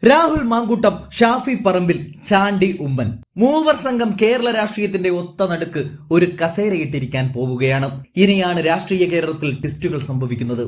രാഹുൽ മാങ്കൂട്ടം, ഷാഫി പറമ്പിൽ, ചാണ്ടി ഉമ്മൻ മൂവർ സംഘം കേരള രാഷ്ട്രീയത്തിന്റെ ഒത്ത നടുക്ക് ഒരു കസേരയിട്ടിരിക്കാൻ പോവുകയാണ്. ഇനിയാണ് രാഷ്ട്രീയ കേരളത്തിൽ ട്വിസ്റ്റുകൾ സംഭവിക്കുന്നത്.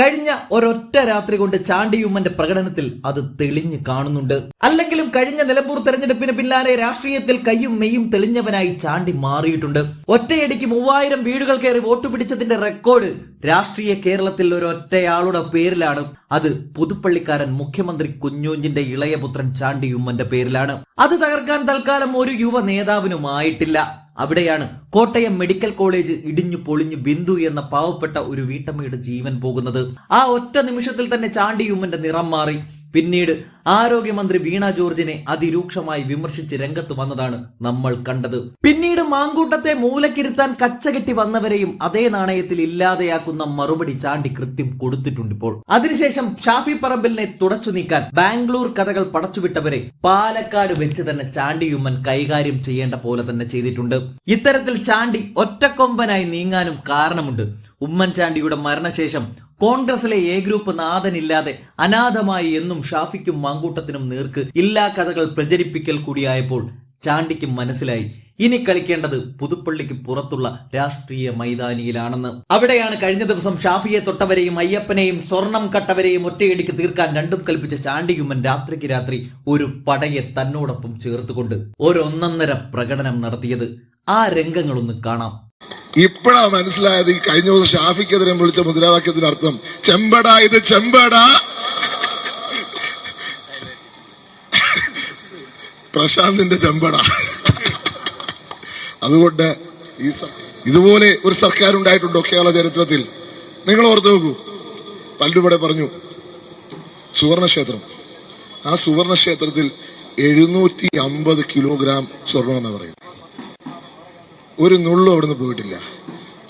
കഴിഞ്ഞ ഒരൊറ്റ രാത്രി കൊണ്ട് ചാണ്ടി ഉമ്മന്റെ പ്രകടനത്തിൽ അത് തെളിഞ്ഞു കാണുന്നുണ്ട്. അല്ലെങ്കിലും കഴിഞ്ഞ നിലമ്പൂർ തെരഞ്ഞെടുപ്പിന് പിന്നാലെ രാഷ്ട്രീയത്തിൽ കയ്യും മെയ്യും തെളിഞ്ഞവനായി ചാണ്ടി മാറിയിട്ടുണ്ട്. ഒറ്റയടിക്ക് 3000 വീടുകൾ കയറി വോട്ട് പിടിച്ചതിന്റെ റെക്കോർഡ് രാഷ്ട്രീയ കേരളത്തിൽ ഒരൊറ്റയാളുടെ പേരിലാണ്. അത് പുതുപ്പള്ളിക്കാരൻ മുഖ്യമന്ത്രി കുഞ്ഞൂഞ്ഞിന്റെ ഇളയപുത്രൻ ചാണ്ടി ഉമ്മന്റെ പേരിലാണ്. അത് തകർക്കാൻ തൽക്കാലം ഒരു യുവ നേതാവിനുമായിട്ടില്ല. അവിടെയാണ് കോട്ടയം മെഡിക്കൽ കോളേജ് ഇടിഞ്ഞു പൊളിഞ്ഞു ബിന്ദു എന്ന പാവപ്പെട്ട ഒരു വീട്ടമ്മയുടെ ജീവൻ പോകുന്നത്. ആ ഒറ്റ നിമിഷത്തിൽ തന്നെ ചാണ്ടി ഉമ്മന്റെ നിറം മാറി. പിന്നീട് ആരോഗ്യമന്ത്രി വീണ ജോർജിനെ അതിരൂക്ഷമായി വിമർശിച്ച് രംഗത്ത് വന്നതാണ് നമ്മൾ കണ്ടത്. പിന്നീട് മാങ്കൂട്ടത്തെ മൂലക്കിരുത്താൻ കച്ചകെട്ടി വന്നവരെയും അതേ നാണയത്തിൽ ഇല്ലാതെയാക്കുന്ന മറുപടി ചാണ്ടി കൃത്യം കൊടുത്തിട്ടുണ്ട്. ഇപ്പോൾ അതിനുശേഷം ഷാഫി പറമ്പിലിനെ തുടച്ചു നീക്കാൻ ബാംഗ്ലൂർ കഥകൾ പടച്ചുവിട്ടവരെ പാലക്കാട് വെച്ച് തന്നെ ചാണ്ടി ഉമ്മൻ കൈകാര്യം ചെയ്യേണ്ട പോലെ തന്നെ ചെയ്തിട്ടുണ്ട്. ഇത്തരത്തിൽ ചാണ്ടി ഒറ്റക്കൊമ്പനായി നീങ്ങാനും കാരണമുണ്ട്. ഉമ്മൻചാണ്ടിയുടെ മരണശേഷം കോൺഗ്രസിലെ എ ഗ്രൂപ്പ് നാഥനില്ലാതെ അനാഥമായി എന്നും ഷാഫിക്കും മാങ്കൂട്ടത്തിനും നേർക്ക് ഇല്ലാ കഥകൾ പ്രചരിപ്പിക്കൽ കൂടിയായപ്പോൾ ചാണ്ടിക്കും മനസ്സിലായി ഇനി കളിക്കേണ്ടത് പുതുപ്പള്ളിക്ക് പുറത്തുള്ള രാഷ്ട്രീയ മൈതാനിയിലാണെന്ന്. അവിടെയാണ് കഴിഞ്ഞ ദിവസം ഷാഫിയെ തൊട്ടവരെയും അയ്യപ്പനെയും സ്വർണം കട്ടവരെയും ഒറ്റയടിക്ക് തീർക്കാൻ രണ്ടും കൽപ്പിച്ച ചാണ്ടിയുമ്മൻ രാത്രിക്ക് രാത്രി ഒരു പടയെ തന്നോടൊപ്പം ചേർത്തുകൊണ്ട് ഒരൊന്നൊന്നര പ്രകടനം നടത്തിയത്. ആ രംഗങ്ങളൊന്ന് കാണാം. ഇപ്പോഴാ മനസ്സിലായത് ഈ കഴിഞ്ഞ ദിവസം ഷാഫിക്കെതിരെ വിളിച്ച മുദ്രാവാക്യത്തിന്റെ അർത്ഥം. ചെമ്പട, ഇത് ചെമ്പട, പ്രശാന്തിന്റെ ചെമ്പട. അതുകൊണ്ട് ഇതുപോലെ ഒരു സർക്കാർ ഉണ്ടായിട്ടുണ്ടോ കേരള ചരിത്രത്തിൽ? നിങ്ങൾ ഓർത്തു നോക്കൂ. പല്ലുപടെ പറഞ്ഞു സുവർണക്ഷേത്രം. ആ സുവർണക്ഷേത്രത്തിൽ 750 കിലോഗ്രാം സ്വർണം എന്ന് പറയും. ഒരു നുള്ളും അവിടുന്ന് പോയിട്ടില്ല.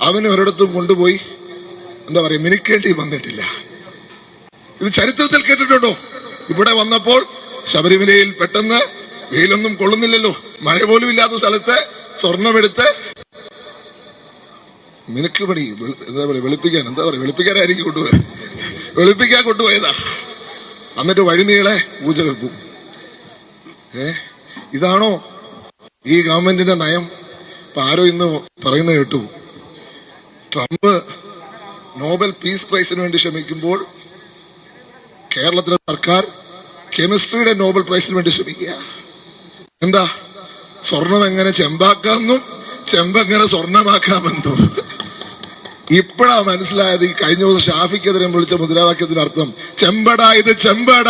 അവന് ഒരിടത്തും കൊണ്ടുപോയി എന്താ പറയാ മിനുക്കേണ്ടി വന്നിട്ടില്ല. ഇത് ചരിത്രത്തിൽ കേട്ടിട്ടുണ്ടോ? ഇവിടെ വന്നപ്പോൾ ശബരിമലയിൽ പെട്ടെന്ന് വെയിലൊന്നും കൊള്ളുന്നില്ലല്ലോ, മഴ പോലും ഇല്ലാത്ത സ്ഥലത്ത് സ്വർണമെടുത്ത് മിനുക്ക് പണി എന്താ പറയാ വെളുപ്പിക്കാനായിരിക്കും വെളുപ്പിക്കാൻ കൊണ്ടുപോയതാ. എന്നിട്ട് വഴിനീളെ പൂജ വെപ്പും. ഇതാണോ ഈ ഗവൺമെന്റിന്റെ നയം? ആരോ ഇന്ന് പറയുന്നത് കേട്ടു, ട്രംപ് നോബൽ പീസ് പ്രൈസിന് വേണ്ടി ശ്രമിക്കുമ്പോൾ കേരളത്തിലെ സർക്കാർ കെമിസ്ട്രിയുടെ നോബൽ പ്രൈസിന് വേണ്ടി ശ്രമിക്കുക. എന്താ, സ്വർണം എങ്ങനെ ചെമ്പാക്കാമെന്നും ചെമ്പെങ്ങനെ സ്വർണമാക്കാമെന്നും. ഇപ്പോഴാ മനസ്സിലായത് ഈ കഴിഞ്ഞ ദിവസം ഷാഫിക്കെതിരെ വിളിച്ച മുദ്രാവാക്യത്തിന്റെ അർത്ഥം. ചെമ്പട, ഇത് ചെമ്പട,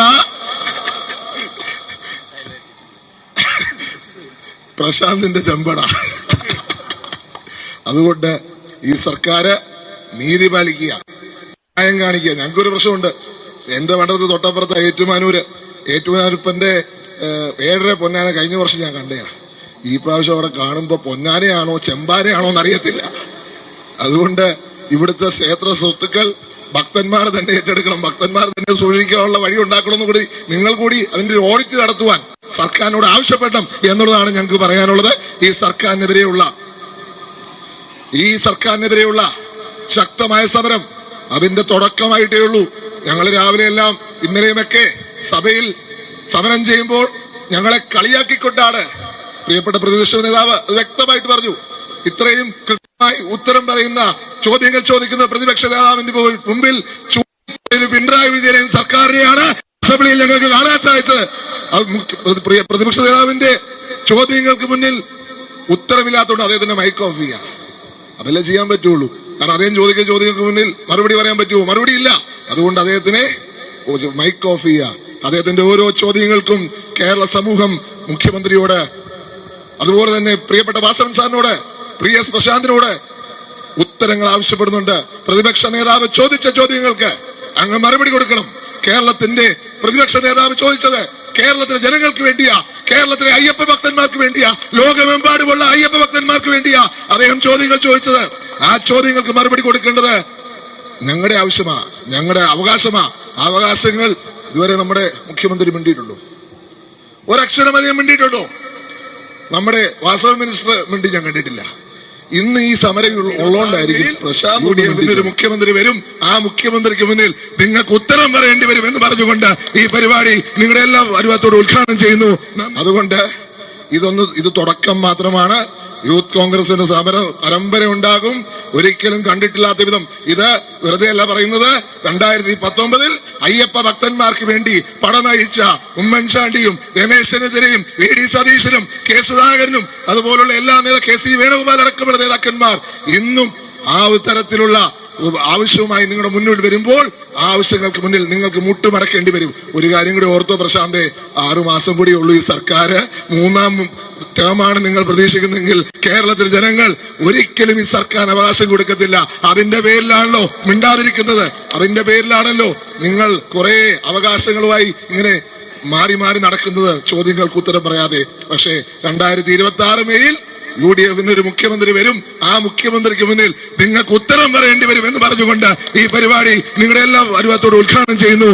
പ്രശാന്തിന്റെ ചെമ്പട. അതുകൊണ്ട് ഈ സർക്കാർ നീതി പാലിക്കുക, ന്യായം കാണിക്കുക. ഞങ്ങൾക്കൊരു പ്രശ്നമുണ്ട്. എന്റെ മണ്ഡലത്തിൽ തൊട്ടപ്പുറത്ത് ഏറ്റുമാനൂരപ്പന്റെ 7.5 പൊന്നാന കഴിഞ്ഞ വർഷം ഞാൻ കണ്ടയാ. ഈ പ്രാവശ്യം അവിടെ കാണുമ്പോ പൊന്നാനയാണോ ചെമ്പാനയാണോ എന്നറിയത്തില്ല. അതുകൊണ്ട് ഇവിടുത്തെ ക്ഷേത്ര സ്വത്തുക്കൾ ഭക്തന്മാർ തന്നെ ഏറ്റെടുക്കണം, ഭക്തന്മാർ തന്നെ സൂക്ഷിക്കാനുള്ള വഴി ഉണ്ടാക്കണമെന്ന് കൂടി നിങ്ങൾ കൂടി അതിന്റെ ഒരു ഓഡിറ്റ് നടത്തുവാൻ സർക്കാരിനോട് ആവശ്യപ്പെടണം എന്നുള്ളതാണ് ഞങ്ങൾക്ക് പറയാനുള്ളത്. ഈ സർക്കാരിനെതിരെയുള്ള ശക്തമായ സമരം അതിന്റെ തുടക്കമായിട്ടേ ഉള്ളൂ. ഞങ്ങൾ രാവിലെ എല്ലാം ഇന്നലെയുമൊക്കെ സഭയിൽ സമരം ചെയ്യുമ്പോൾ ഞങ്ങളെ കളിയാക്കിക്കൊണ്ടാണ് പ്രിയപ്പെട്ട പ്രതിപക്ഷ നേതാവ് അത് വ്യക്തമായിട്ട് പറഞ്ഞു. ഇത്രയും കൃത്യമായി ഉത്തരം പറയുന്ന ചോദ്യങ്ങൾ ചോദിക്കുന്ന പ്രതിപക്ഷ നേതാവിന്റെ മുമ്പിൽ പിണറായി വിജയൻ സർക്കാരിനെയാണ് അസംബ്ലിയിൽ ഞങ്ങൾക്ക് കാണാൻ സാധിച്ചത്. പ്രതിപക്ഷ നേതാവിന്റെ ചോദ്യങ്ങൾക്ക് മുന്നിൽ ഉത്തരവില്ലാത്തതുകൊണ്ട് അദ്ദേഹത്തിന്റെ മൈക്ക് ഓഫ് ചെയ്യാം. അതല്ലേ ചെയ്യാൻ പറ്റുള്ളൂ. കാരണം അദ്ദേഹം ചോദിക്കുന്ന ചോദ്യങ്ങൾക്ക് മുന്നിൽ മറുപടി പറയാൻ പറ്റുമോ? മറുപടി ഇല്ല. അതുകൊണ്ട് അദ്ദേഹത്തിനെ മൈക്ക് ഓഫ് ചെയ്യുക. അദ്ദേഹത്തിന്റെ ഓരോ ചോദ്യങ്ങൾക്കും കേരള സമൂഹം മുഖ്യമന്ത്രിയോട്, അതുപോലെ തന്നെ പ്രിയപ്പെട്ട വാസവൻ സാറിനോട്, പ്രിയ പ്രശാന്തിനോട് ഉത്തരങ്ങൾ ആവശ്യപ്പെടുന്നുണ്ട്. പ്രതിപക്ഷ നേതാവ് ചോദിച്ച ചോദ്യങ്ങൾക്ക് അങ്ങ് മറുപടി കൊടുക്കണം. കേരളത്തിന്റെ പ്രതിപക്ഷ നേതാവ് ചോദിച്ചത് കേരളത്തിലെ ജനങ്ങൾക്ക് വേണ്ടിയാ, കേരളത്തിലെ അയ്യപ്പ ഭക്തന്മാർക്ക് വേണ്ടിയാ, ലോകമെമ്പാടുമുള്ള അയ്യപ്പ ഭക്തന്മാർക്ക് വേണ്ടിയാ അദ്ദേഹം ചോദ്യങ്ങൾ ചോദിച്ചത്. ആ ചോദ്യങ്ങൾക്ക് മറുപടി കൊടുക്കേണ്ടത് ഞങ്ങളുടെ ആവശ്യമാ, ഞങ്ങളുടെ അവകാശമാ. അവകാശങ്ങൾ ഇതുവരെ നമ്മുടെ മുഖ്യമന്ത്രി മിണ്ടിയിട്ടുണ്ടോ? ഒരക്ഷരം അധികം മിണ്ടിയിട്ടുണ്ടോ? നമ്മുടെ വാസവ മിനിസ്റ്റർ മിണ്ടി ഞാൻ കണ്ടിട്ടില്ല. ഇന്ന് ഈ സമരം ഉള്ളതുകൊണ്ടായിരിക്കും പ്രശാന്ത് ഒരു മുഖ്യമന്ത്രി വരും, ആ മുഖ്യമന്ത്രിക്ക് മുന്നിൽ നിങ്ങൾക്ക് ഉത്തരം പറയേണ്ടി വരും എന്ന് പറഞ്ഞുകൊണ്ട് ഈ പരിപാടി നിങ്ങളുടെ എല്ലാം അനുഭവത്തോട് ഉദ്ഘാടനം ചെയ്യുന്നു. അതുകൊണ്ട് ഇത് തുടക്കം മാത്രമാണ്. യൂത്ത് കോൺഗ്രസിന്റെ സമര പരമ്പര ഉണ്ടാകും. ഒരിക്കലും കണ്ടിട്ടില്ലാത്ത വിധം. ഇത് വെറുതെ അല്ല പറയുന്നത്. 2019 അയ്യപ്പ ഭക്തന്മാർക്ക് വേണ്ടി പട നയിച്ച ഉമ്മൻചാണ്ടിയും രമേശ് ചെന്നിത്തലയും VD സതീശനും കെ സുധാകരനും അതുപോലുള്ള എല്ലാ KC വേണുഗോപാൽ അടക്കമുള്ള നേതാക്കന്മാർ ഇന്നും ആ തരത്തിലുള്ള ആവശ്യവുമായി നിങ്ങളുടെ മുന്നോട്ട് വരുമ്പോൾ ആവശ്യങ്ങൾക്ക് മുന്നിൽ നിങ്ങൾക്ക് മുട്ടുമടക്കേണ്ടി വരും. ഒരു കാര്യം കൂടി ഓർത്തോ പ്രശാന്തേ, 6 മാസം കൂടി ഉള്ളൂ ഈ സർക്കാർ. 3ാം ടേമാണ് നിങ്ങൾ പ്രതീക്ഷിക്കുന്നെങ്കിൽ കേരളത്തിലെ ജനങ്ങൾ ഒരിക്കലും ഈ സർക്കാർ അവകാശം കൊടുക്കത്തില്ല. അതിന്റെ പേരിലാണല്ലോ മിണ്ടാതിരിക്കുന്നത്. അതിന്റെ പേരിലാണല്ലോ നിങ്ങൾ കുറെ അവകാശങ്ങളുമായി ഇങ്ങനെ മാറി മാറി നടക്കുന്നത്, ചോദ്യങ്ങൾക്ക് ഉത്തരം പറയാതെ. പക്ഷേ 2026 മെയ്യിൽ UDF ഒരു മുഖ്യമന്ത്രി വരും, ആ മുഖ്യമന്ത്രിക്ക് മുന്നിൽ നിങ്ങൾക്ക് ഉത്തരം പറയേണ്ടി വരും എന്ന് പറഞ്ഞുകൊണ്ട് ഈ പരിപാടി നിങ്ങളുടെ എല്ലാം അനുഭവത്തോട് ഉദ്ഘാടനം ചെയ്യുന്നു.